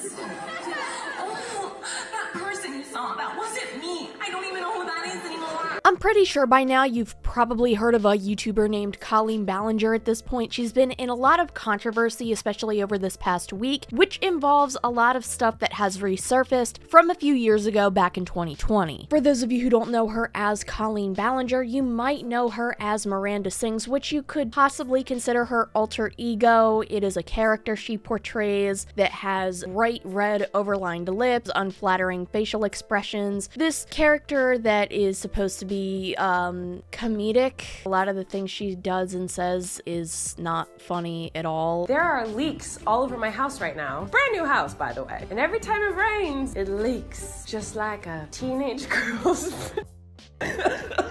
Oh, that person you saw, that wasn't me. I don't even know who that is anymore. I'm pretty sure by now you've probably heard of a YouTuber named Colleen Ballinger at this point. She's been in a lot of controversy, especially over this past week, which involves a lot of stuff that has resurfaced from a few years ago back in 2020. For those of you who don't know her as Colleen Ballinger, you might know her as Miranda Sings, which you could possibly consider her alter ego. It is a character she portrays that has bright red overlined lips, unflattering facial expressions. This character that is supposed to be comedic. A lot of the things she does and says is not funny at all. There are leaks all over my house right now. Brand new house, by the way. And every time it rains, it leaks. Just like a teenage girl's...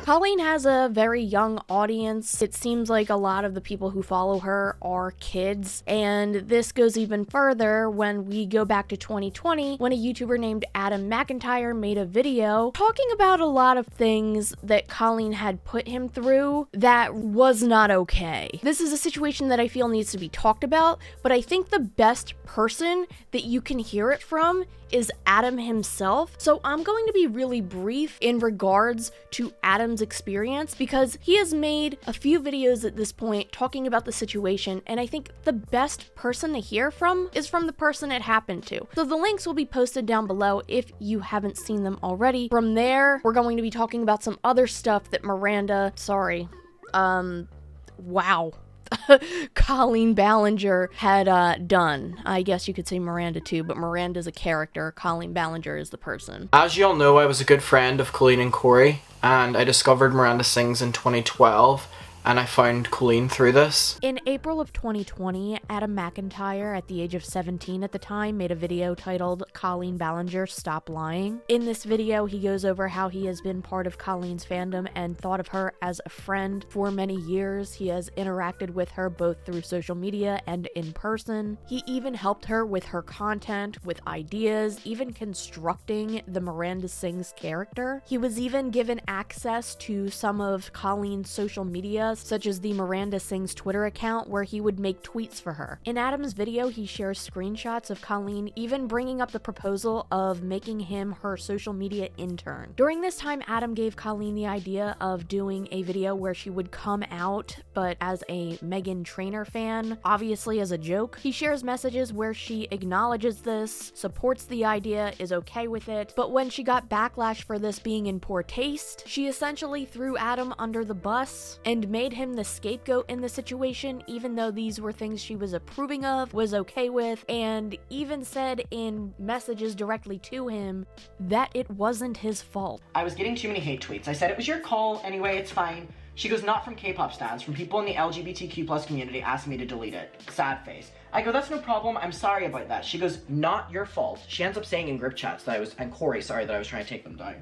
Colleen has a very young audience. It seems like a lot of the people who follow her are kids, and this goes even further when we go back to 2020 when a YouTuber named Adam McIntyre made a video talking about a lot of things that Colleen had put him through that was not okay. This is a situation that I feel needs to be talked about, but I think the best person that you can hear it from is Adam himself. So I'm going to be really brief in regards to Adam's experience because he has made a few videos at this point talking about the situation, and I think the best person to hear from is from the person it happened to. So the links will be posted down below if you haven't seen them already. From there, we're going to be talking about some other stuff that Colleen Ballinger had done. I guess you could say Miranda too, but Miranda's a character. Colleen Ballinger is the person. As you all know, I was a good friend of Colleen and Corey, and I discovered Miranda Sings in 2012, and I found Colleen through this. In April of 2020, Adam McIntyre, at the age of 17 at the time, made a video titled Colleen Ballinger Stop Lying. In this video, he goes over how he has been part of Colleen's fandom and thought of her as a friend for many years. He has interacted with her both through social media and in person. He even helped her with her content, with ideas, even constructing the Miranda Sings character. He was even given access to some of Colleen's social media, such as the Miranda Sings Twitter account, where he would make tweets for her. In Adam's video, he shares screenshots of Colleen even bringing up the proposal of making him her social media intern. During this time, Adam gave Colleen the idea of doing a video where she would come out, but as a Meghan Trainor fan, obviously as a joke. He shares messages where she acknowledges this, supports the idea, is okay with it, but when she got backlash for this being in poor taste, she essentially threw Adam under the bus and made him the scapegoat in the situation, even though these were things she was approving of, was okay with, and even said in messages directly to him that it wasn't his fault. I was getting too many hate tweets. I said it was your call, anyway, it's fine. She goes, not from K-pop stans, from people in the LGBTQ+ community asking me to delete it. Sad face. I go, that's no problem, I'm sorry about that. She goes, not your fault. She ends up saying in group chats that and Corey, sorry, that I was trying to take them down.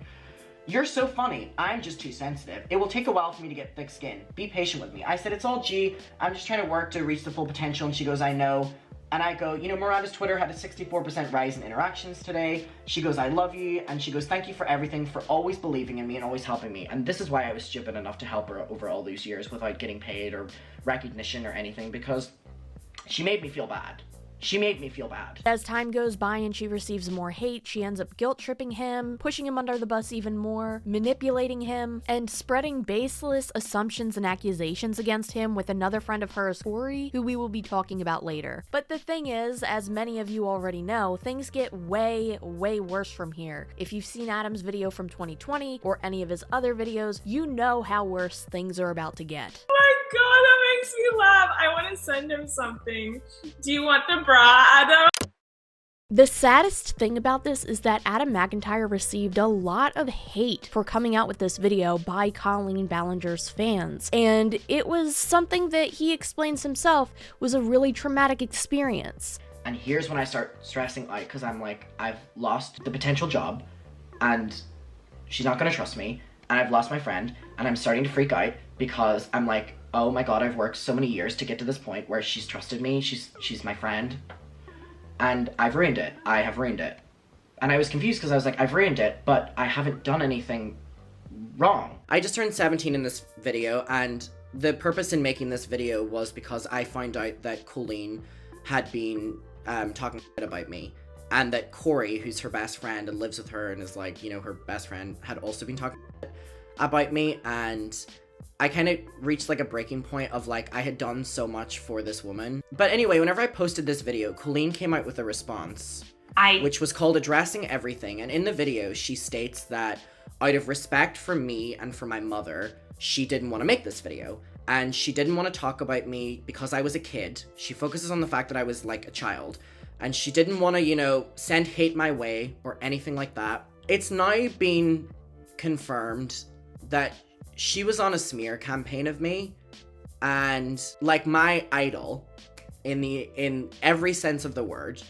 You're so funny. I'm just too sensitive. It will take a while for me to get thick skin. Be patient with me. I said, it's all G. I'm just trying to work to reach the full potential. And she goes, I know. And I go, you know, Miranda's Twitter had a 64% rise in interactions today. She goes, I love you. And she goes, thank you for everything, for always believing in me and always helping me. And this is why I was stupid enough to help her over all these years without getting paid or recognition or anything, because she made me feel bad. She made me feel bad. As time goes by and she receives more hate, she ends up guilt-tripping him, pushing him under the bus even more, manipulating him, and spreading baseless assumptions and accusations against him with another friend of hers, Corey, who we will be talking about later. But the thing is, as many of you already know, things get way, way worse from here. If you've seen Adam's video from 2020 or any of his other videos, you know how worse things are about to get. Oh my god, that makes me laugh. I want to send him something. Do you want the bra, Adam? The saddest thing about this is that Adam McIntyre received a lot of hate for coming out with this video by Colleen Ballinger's fans, and it was something that he explains himself was a really traumatic experience. And here's when I start stressing out, because I'm like, I've lost the potential job, and she's not gonna trust me, and I've lost my friend, and I'm starting to freak out because I'm like, oh my god, I've worked so many years to get to this point where she's trusted me, she's my friend, and I've ruined it. I have ruined it. And I was confused because I was like, I've ruined it, but I haven't done anything wrong. I just turned 17 in this video, and the purpose in making this video was because I found out that Colleen had been talking shit about me. and that Corey, who's her best friend and lives with her and is like, you know, her best friend, had also been talking about me. And I kind of reached like a breaking point of like, I had done so much for this woman. But anyway, whenever I posted this video, Colleen came out with a response, which was called Addressing Everything. And in the video, she states that out of respect for me and for my mother, she didn't want to make this video. And she didn't want to talk about me because I was a kid. She focuses on the fact that I was like a child. And she didn't want to, you know, send hate my way or anything like that. It's now been confirmed that she was on a smear campaign of me. And like my idol, in every sense of the word,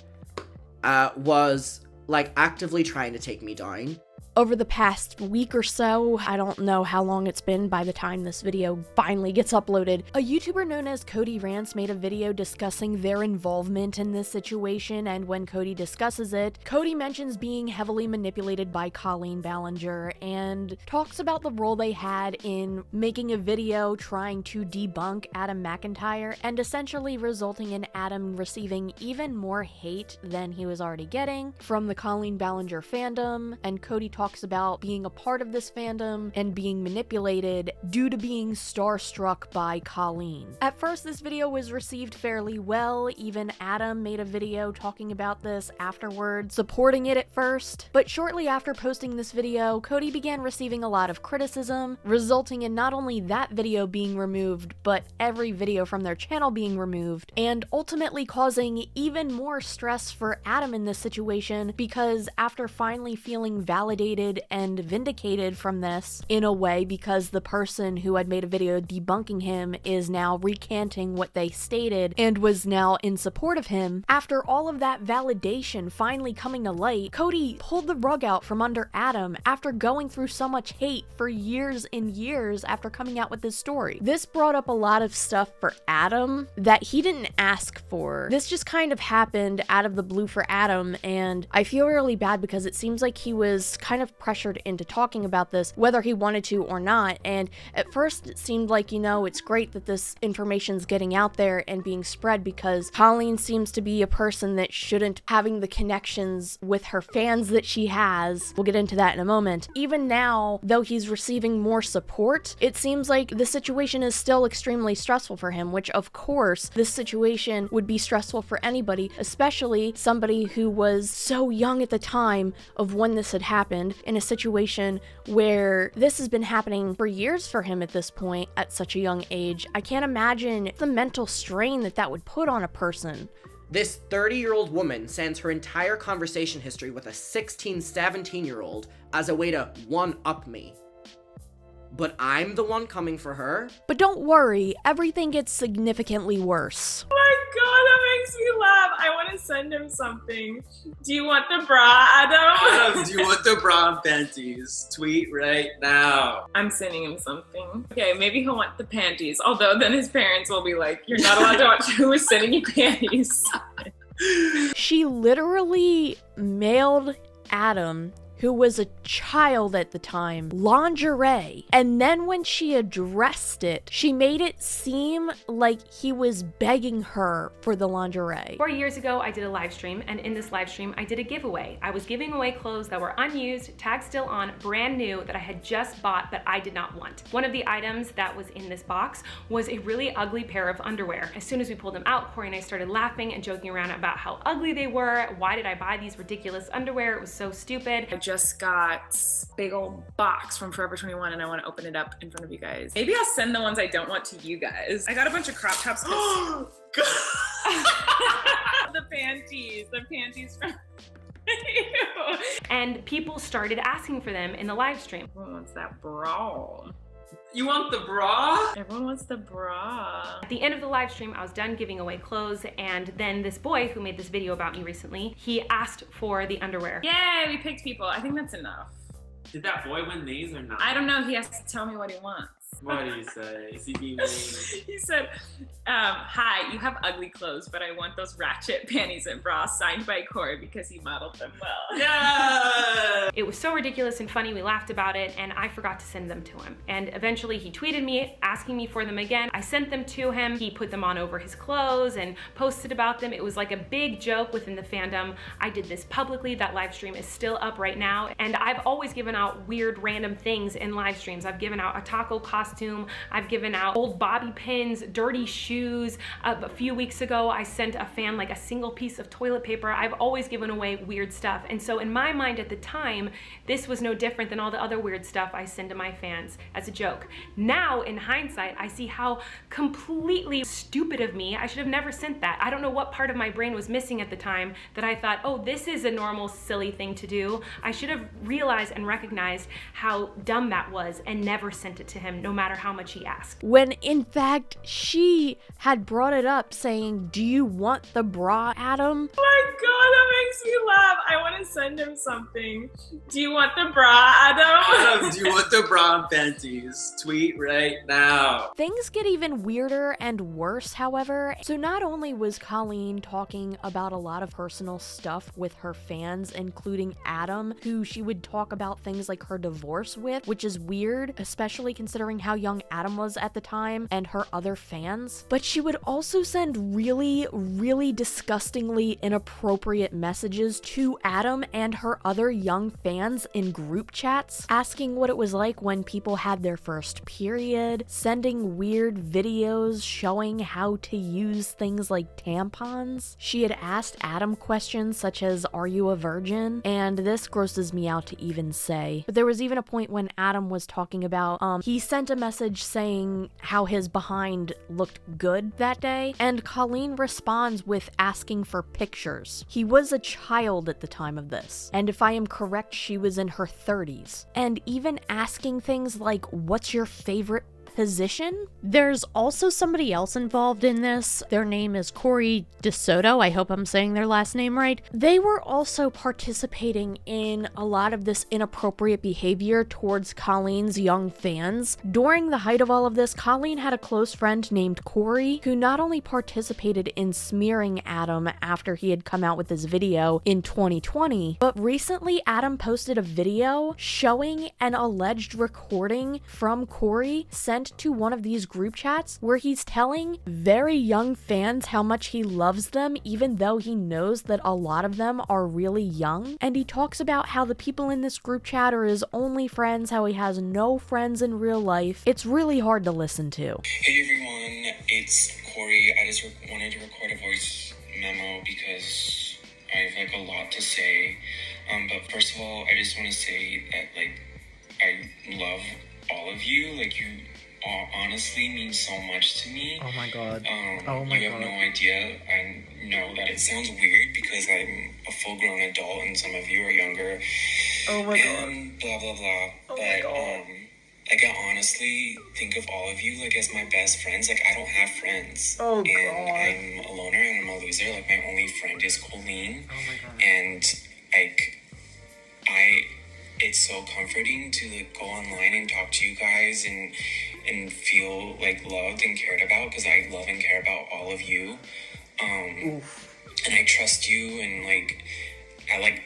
was like actively trying to take me down. Over the past week or so, I don't know how long it's been by the time this video finally gets uploaded, a YouTuber known as Kodeerants made a video discussing their involvement in this situation, and when Cody discusses it, Cody mentions being heavily manipulated by Colleen Ballinger and talks about the role they had in making a video trying to debunk Adam McIntyre and essentially resulting in Adam receiving even more hate than he was already getting from the Colleen Ballinger fandom, and Cody talks about being a part of this fandom and being manipulated due to being starstruck by Colleen. At first, this video was received fairly well. Even Adam made a video talking about this afterward, supporting it at first. But shortly after posting this video, Cody began receiving a lot of criticism, resulting in not only that video being removed, but every video from their channel being removed, and ultimately causing even more stress for Adam in this situation, because after finally feeling validated and vindicated from this in a way, because the person who had made a video debunking him is now recanting what they stated and was now in support of him, after all of that validation finally coming to light, Cody pulled the rug out from under Adam after going through so much hate for years and years after coming out with this story. This brought up a lot of stuff for Adam that he didn't ask for. This just kind of happened out of the blue for Adam, and I feel really bad because it seems like he was kind of pressured into talking about this, whether he wanted to or not. And at first it seemed like, you know, it's great that this information's getting out there and being spread because Colleen seems to be a person that shouldn't having the connections with her fans that she has. We'll get into that in a moment. Even now, though he's receiving more support, it seems like the situation is still extremely stressful for him, which of course this situation would be stressful for anybody, especially somebody who was so young at the time of when this had happened, in a situation where this has been happening for years for him at this point at such a young age. I can't imagine the mental strain that that would put on a person. This 30-year-old woman sends her entire conversation history with a 16, 17-year-old as a way to one-up me. But I'm the one coming for her? But don't worry, everything gets significantly worse. Oh my god, that makes me laugh. I want to send him something. Do you want the bra, Adam? Do you want the bra and panties? Tweet right now. I'm sending him something. Okay, maybe he'll want the panties. Although then his parents will be like, you're not allowed to watch who is sending you panties. She literally mailed Adam, who was a child at the time, lingerie. And then when she addressed it, she made it seem like he was begging her for the lingerie. 4 years ago, I did a live stream, and in this live stream, I did a giveaway. I was giving away clothes that were unused, tagged still on, brand new, that I had just bought, but I did not want. One of the items that was in this box was a really ugly pair of underwear. As soon as we pulled them out, Corey and I started laughing and joking around about how ugly they were. Why did I buy these ridiculous underwear? It was so stupid. I just got a big old box from Forever 21 and I want to open it up in front of you guys. Maybe I'll send the ones I don't want to you guys. I got a bunch of crop tops. The panties from and people started asking for them in the live stream. Everyone wants that bra. You want the bra? Everyone wants the bra. At the end of the live stream, I was done giving away clothes, and then this boy who made this video about me recently, he asked for the underwear. Yay, we picked people. I think that's enough. Did that boy win these or not? I don't know. He has to tell me what he wants. What do you say? Is he being mean? He said, hi, you have ugly clothes, but I want those ratchet panties and bras signed by Corey because he modeled them well. Yeah! It was so ridiculous and funny, we laughed about it, and I forgot to send them to him. And eventually he tweeted me asking me for them again. I sent them to him. He put them on over his clothes and posted about them. It was like a big joke within the fandom. I did this publicly. That live stream is still up right now. And I've always given out weird random things in live streams. I've given out a taco costume. I've given out old bobby pins, dirty shoes. A few weeks ago, I sent a fan like a single piece of toilet paper. I've always given away weird stuff. And so in my mind at the time, this was no different than all the other weird stuff I send to my fans as a joke. Now, in hindsight, I see how completely stupid of me. I should have never sent that. I don't know what part of my brain was missing at the time that I thought, oh, this is a normal, silly thing to do. I should have realized and recognized how dumb that was and never sent it to him, no matter how much he asked. When in fact, she had brought it up saying, do you want the bra, Adam? Oh my god, that makes me laugh. I want to send him something. Do you want the bra, Adam? Do you want the bra and panties? Tweet right now. Things get even weirder and worse, however. So not only was Colleen talking about a lot of personal stuff with her fans, including Adam, who she would talk about things like her divorce with, which is weird, especially considering how young Adam was at the time and her other fans, but she would also send really, really disgustingly inappropriate messages to Adam and her other young fans in group chats, asking what it was like when people had their first period, sending weird videos showing how to use things like tampons. She had asked Adam questions such as, are you a virgin? And this grosses me out to even say. But there was even a point when Adam was talking about, he sent a message saying how his behind looked good that day, and Colleen responds with asking for pictures. He was a child at the time of this, and if I am correct, she was in her 30s. And even asking things like, what's your favorite position? There's also somebody else involved in this. Their name is Corey DeSoto. I hope I'm saying their last name right. They were also participating in a lot of this inappropriate behavior towards Colleen's young fans. During the height of all of this, Colleen had a close friend named Corey who not only participated in smearing Adam after he had come out with this video in 2020, but recently Adam posted a video showing an alleged recording from Corey sent to one of these group chats where he's telling very young fans how much he loves them, even though he knows that a lot of them are really young. And he talks about how the people in this group chat are his only friends, how he has no friends in real life. It's really hard to listen to. Hey everyone, it's Corey. I just wanted to record a voice memo because I have like a lot to say. But first of all, I just want to say that like I love all of you. Like you honestly means so much to me. Oh my god. You have no idea. I know that it sounds weird because I'm a full-grown adult and some of you are younger. Oh my god. And blah blah blah. Like I honestly think of all of you like as my best friends. Like I don't have friends. Oh and god. I'm a loner and I'm a loser. Like my only friend is Colleen. Oh my god. And like it's so comforting to like go online and talk to you guys and feel like loved and cared about because I love and care about all of you. And I trust you and like I like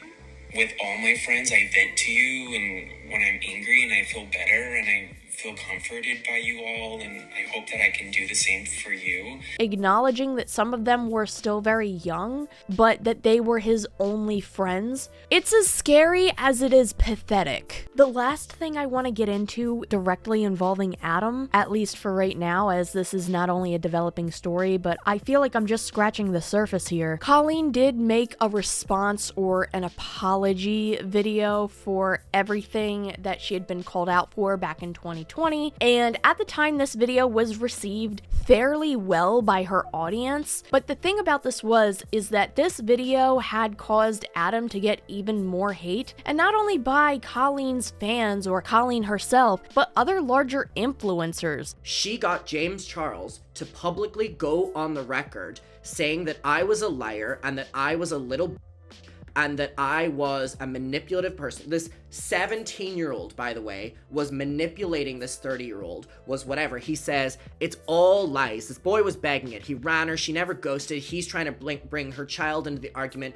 with all my friends I vent to you and when I'm angry and I feel better and I feel comforted by you all and I hope that I can do the same for you. Acknowledging that some of them were still very young, but that they were his only friends. It's as scary as it is pathetic. The last thing I want to get into directly involving Adam, at least for right now, as this is not only a developing story, but I feel like I'm just scratching the surface here. Colleen did make a response or an apology video for everything that she had been called out for back in 2020, and at the time this video was received fairly well by her audience. But the thing about this is that this video had caused Adam to get even more hate, and not only by Colleen's fans or Colleen herself, but other larger influencers. She got James Charles to publicly go on the record saying that I was a liar and that I was a little and that I was a manipulative person. This 17-year-old, by the way, was manipulating this 30-year-old, was whatever. He says, it's all lies. This boy was begging it. He ran her. She never ghosted. He's trying to bring her child into the argument.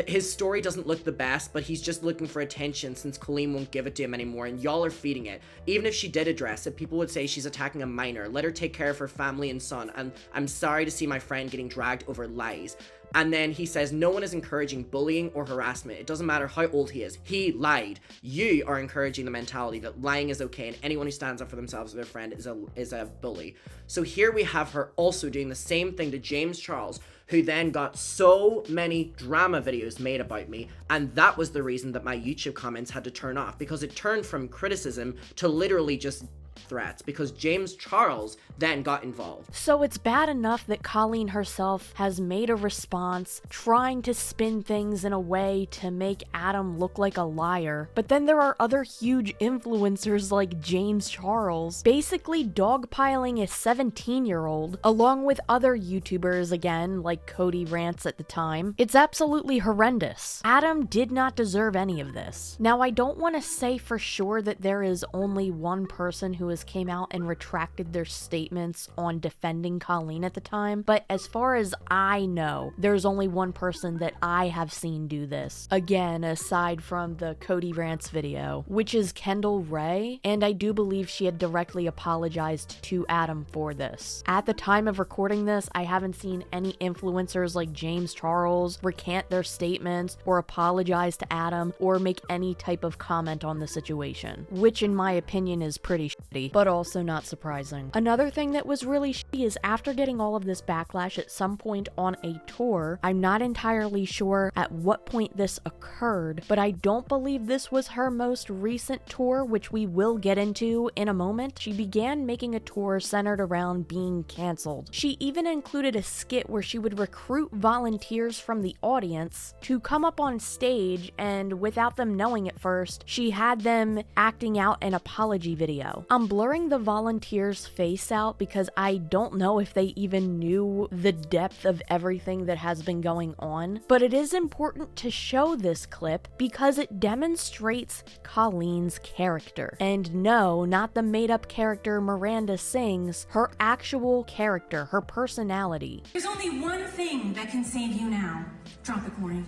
His story doesn't look the best, but he's just looking for attention since Colleen won't give it to him anymore, and y'all are feeding it. Even if she did address it, people would say she's attacking a minor. Let her take care of her family and son, and I'm sorry to see my friend getting dragged over lies. And then he says, no one is encouraging bullying or harassment. It doesn't matter how old he is. He lied. You are encouraging the mentality that lying is okay, and anyone who stands up for themselves or their friend is a bully. So here we have her also doing the same thing to James Charles, who then got so many drama videos made about me, and that was the reason that my YouTube comments had to turn off, because it turned from criticism to literally just threats, because James Charles then got involved. So it's bad enough that Colleen herself has made a response trying to spin things in a way to make Adam look like a liar, but then there are other huge influencers like James Charles basically dogpiling a 17-year-old along with other YouTubers, again, like Kodeerants at the time. It's absolutely horrendous. Adam did not deserve any of this. Now, I don't want to say for sure that there is only one person who has came out and retracted their statements on defending Colleen at the time, but as far as I know, there's only one person that I have seen do this. Again, aside from the Kodeerants video, which is Kendall Ray, and I do believe she had directly apologized to Adam for this. At the time of recording this, I haven't seen any influencers like James Charles recant their statements or apologize to Adam or make any type of comment on the situation, which in my opinion is pretty shitty, but also not surprising. Another thing that was really shitty is after getting all of this backlash at some point on a tour, I'm not entirely sure at what point this occurred, but I don't believe this was her most recent tour, which we will get into in a moment. She began making a tour centered around being canceled. She even included a skit where she would recruit volunteers from the audience to come up on stage, and without them knowing at first, she had them acting out an apology video. I'm blurring the volunteer's face out because I don't know if they even knew the depth of everything that has been going on, but it is important to show this clip because it demonstrates Colleen's character. And no, not the made-up character Miranda Sings, her actual character, her personality. There's only one thing that can save you now. Drop the coin.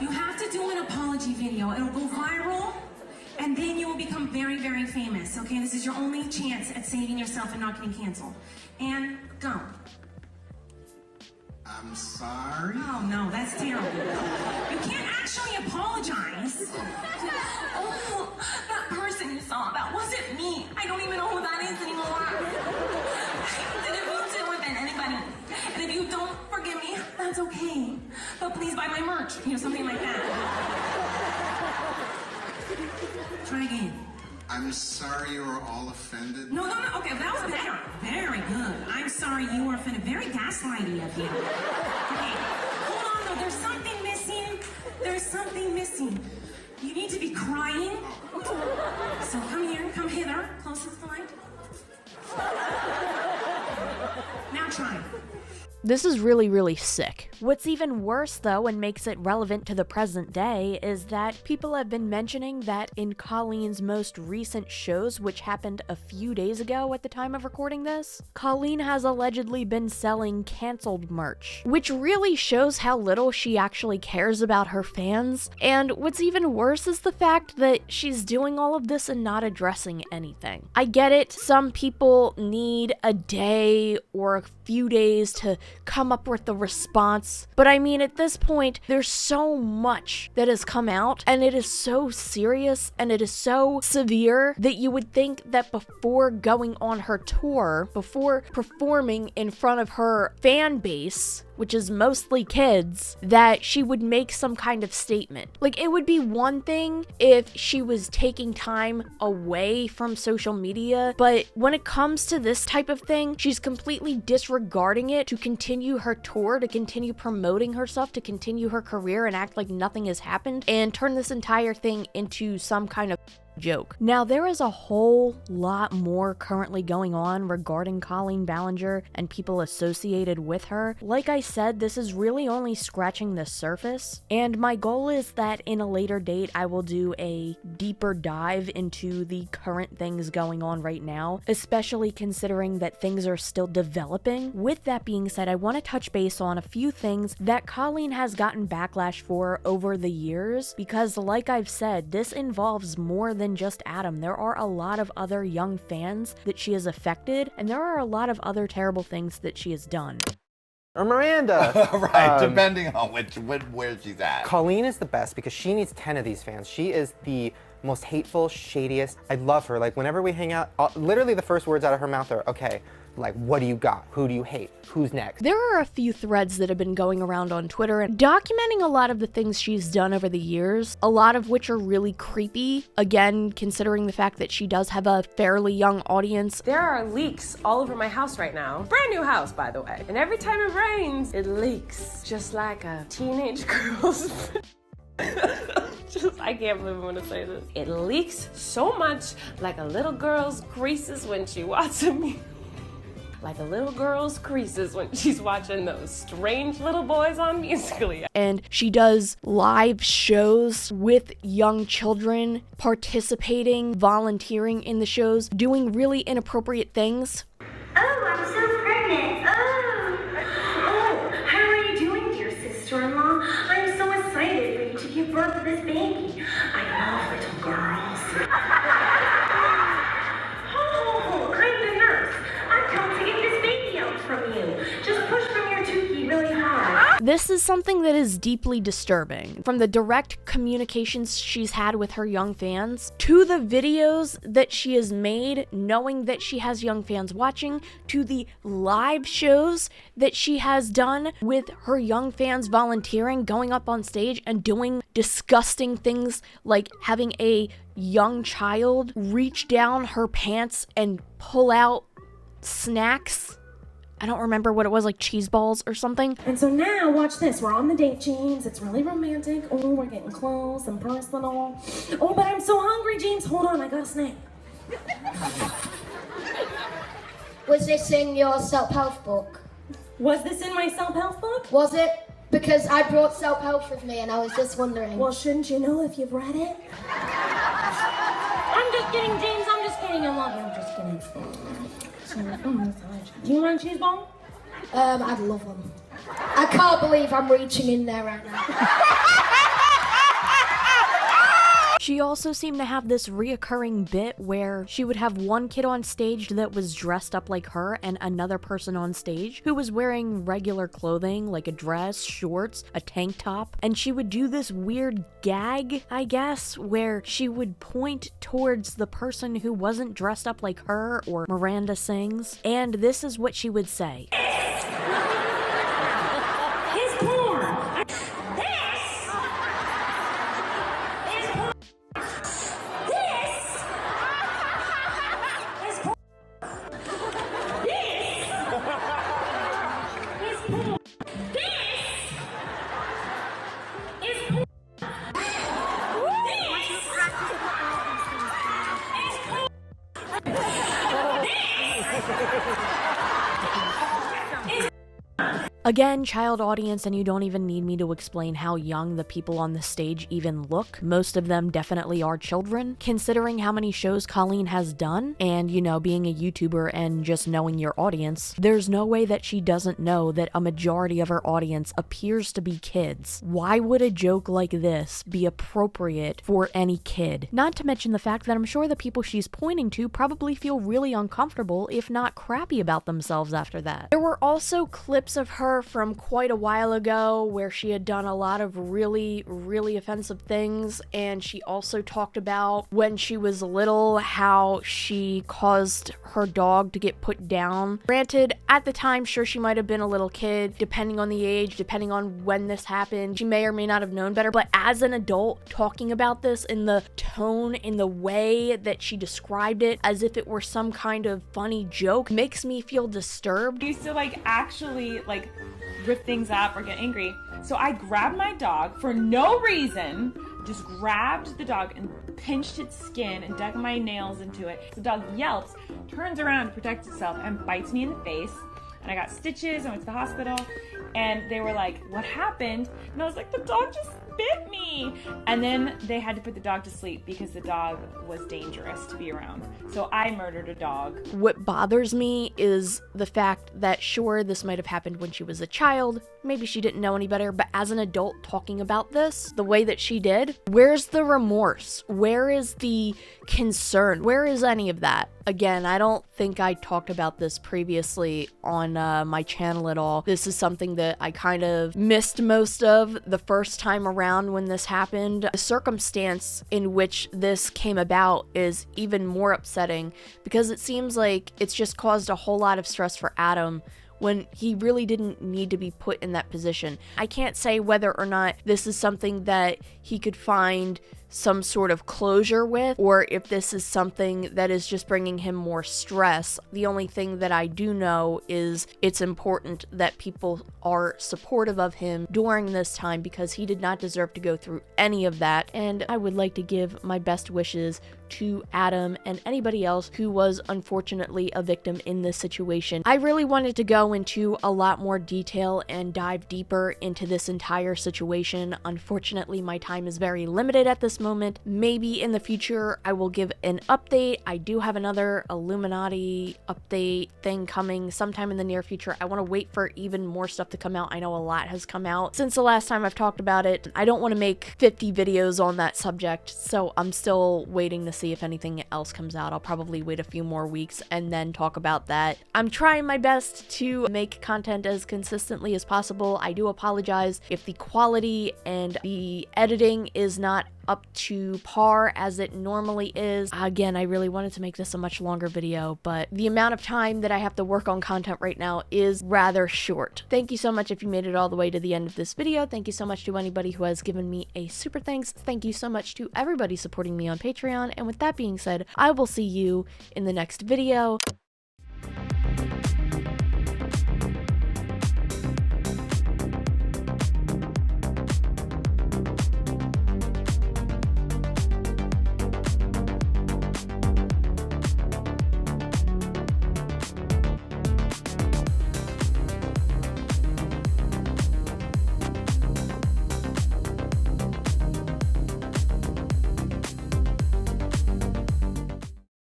You have to do an apology video. It'll go viral, and then you will become very, very famous. Okay, this is your only chance at saving yourself and not getting canceled. And go. I'm sorry. Oh no, that's terrible. You can't actually apologize. Oh, that person you saw, that wasn't me. I don't even know who that is anymore. I didn't mean to offend anybody. And if you don't forgive me, that's okay. But please buy my merch, something like that. Try again. I'm sorry you were all offended. No. Okay, that was better. Very good. I'm sorry you were offended. Very gaslighty of you. Okay, hold on though. There's something missing. There's something missing. You need to be crying. So come here, come hither, closest to the light. Now try. This is really, really sick. What's even worse, though, and makes it relevant to the present day, is that people have been mentioning that in Colleen's most recent shows, which happened a few days ago at the time of recording this, Colleen has allegedly been selling canceled merch, which really shows how little she actually cares about her fans. And what's even worse is the fact that she's doing all of this and not addressing anything. I get it, some people need a day or a few days to come up with the response, but I mean, at this point, there's so much that has come out, and it is so serious and it is so severe that you would think that before going on her tour, before performing in front of her fan base, which is mostly kids, that she would make some kind of statement. Like, it would be one thing if she was taking time away from social media, but when it comes to this type of thing, she's completely disregarding it to continue her tour, to continue promoting herself, to continue her career and act like nothing has happened, and turn this entire thing into some kind of joke. Now, there is a whole lot more currently going on regarding Colleen Ballinger and people associated with her. Like I said, this is really only scratching the surface, and my goal is that in a later date I will do a deeper dive into the current things going on right now, especially considering that things are still developing. With that being said, I want to touch base on a few things that Colleen has gotten backlash for over the years, because like I've said, this involves more than just Adam. There are a lot of other young fans that she has affected, and there are a lot of other terrible things that she has done. Or Miranda. Right, depending on where she's at. Colleen is the best because she needs 10 of these fans. She is the most hateful, shadiest. I love her. Like, whenever we hang out, literally the first words out of her mouth are, okay, like, what do you got? Who do you hate? Who's next? There are a few threads that have been going around on Twitter and documenting a lot of the things she's done over the years, a lot of which are really creepy, again, considering the fact that she does have a fairly young audience. There are leaks all over my house right now. Brand new house, by the way. And every time it rains, it leaks. Just like a teenage girl's... I can't believe I'm gonna say this. It leaks so much like a little girl's creases when she watches me. Like a little girl's creases when she's watching those strange little boys on Musical.ly. And she does live shows with young children, participating, volunteering in the shows, doing really inappropriate things. Oh, I'm so pregnant. Oh, how are you doing, dear sister-in-law? I'm so excited for you to give birth to this baby. I love little girls. Oh, I'm the nurse. I've come to get this baby out from you. Just push from your tukey really hard. This is something that is deeply disturbing. From the direct communications she's had with her young fans, to the videos that she has made knowing that she has young fans watching, to the live shows that she has done with her young fans volunteering, going up on stage and doing disgusting things like having a young child reach down her pants and pull out snacks. I don't remember what it was, like cheese balls or something. And so now, watch this. We're on the date, James. It's really romantic. Oh, we're getting close and personal. Oh, but I'm so hungry, James. Hold on, I got a snack. Was this in your self-help book? Was this in my self-help book? Was it? Because I brought self-help with me and I was just wondering. Well, shouldn't you know if you've read it? I'm just kidding, James. I'm just kidding. I love you. I'm just kidding. Do you want a cheese ball? I'd love one. I can't believe I'm reaching in there right now. She also seemed to have this reoccurring bit where she would have one kid on stage that was dressed up like her and another person on stage who was wearing regular clothing like a dress, shorts, a tank top, and she would do this weird gag, I guess, where she would point towards the person who wasn't dressed up like her or Miranda Sings, and this is what she would say. Again, child audience, and you don't even need me to explain how young the people on the stage even look. Most of them definitely are children. Considering how many shows Colleen has done, and, you know, being a YouTuber and just knowing your audience, there's no way that she doesn't know that a majority of her audience appears to be kids. Why would a joke like this be appropriate for any kid? Not to mention the fact that I'm sure the people she's pointing to probably feel really uncomfortable, if not crappy about themselves after that. There were also clips of her from quite a while ago where she had done a lot of really offensive things, and she also talked about when she was little how she caused her dog to get put down. Granted, at the time, sure, she might have been a little kid, depending on the age, depending on when this happened, she may or may not have known better, but as an adult, talking about this in the tone, in the way that she described it, as if it were some kind of funny joke, makes me feel disturbed. I used to actually rip things up or get angry. So I grabbed my dog for no reason, just grabbed the dog and pinched its skin and dug my nails into it. The dog yelps, turns around to protect itself, and bites me in the face. And I got stitches, I went to the hospital, and they were like, what happened? And I was like, the dog just bit me. And then they had to put the dog to sleep because the dog was dangerous to be around. So I murdered a dog. What bothers me is the fact that sure, this might have happened when she was a child, maybe she didn't know any better, but as an adult talking about this, the way that she did, where's the remorse? Where is the concern? Where is any of that? Again, I don't think I talked about this previously on my channel at all. This is something that I kind of missed most of the first time around when this happened. The circumstance in which this came about is even more upsetting because it seems like it's just caused a whole lot of stress for Adam when he really didn't need to be put in that position. I can't say whether or not this is something that he could find some sort of closure with, or if this is something that is just bringing him more stress. The only thing that I do know is it's important that people are supportive of him during this time because he did not deserve to go through any of that, and I would like to give my best wishes to Adam and anybody else who was unfortunately a victim in this situation. I really wanted to go into a lot more detail and dive deeper into this entire situation. Unfortunately, my time is very limited at this moment. Maybe in the future I will give an update. I do have another Illuminati update thing coming sometime in the near future. I want to wait for even more stuff to come out. I know a lot has come out since the last time I've talked about it. I don't want to make 50 videos on that subject, so I'm still waiting to see if anything else comes out. I'll probably wait a few more weeks and then talk about that. I'm trying my best to make content as consistently as possible. I do apologize if the quality and the editing is not up to par as it normally is. Again, I really wanted to make this a much longer video, but the amount of time that I have to work on content right now is rather short. Thank you so much if you made it all the way to the end of this video. Thank you so much to anybody who has given me a super thanks. Thank you so much to everybody supporting me on Patreon. And with that being said, I will see you in the next video.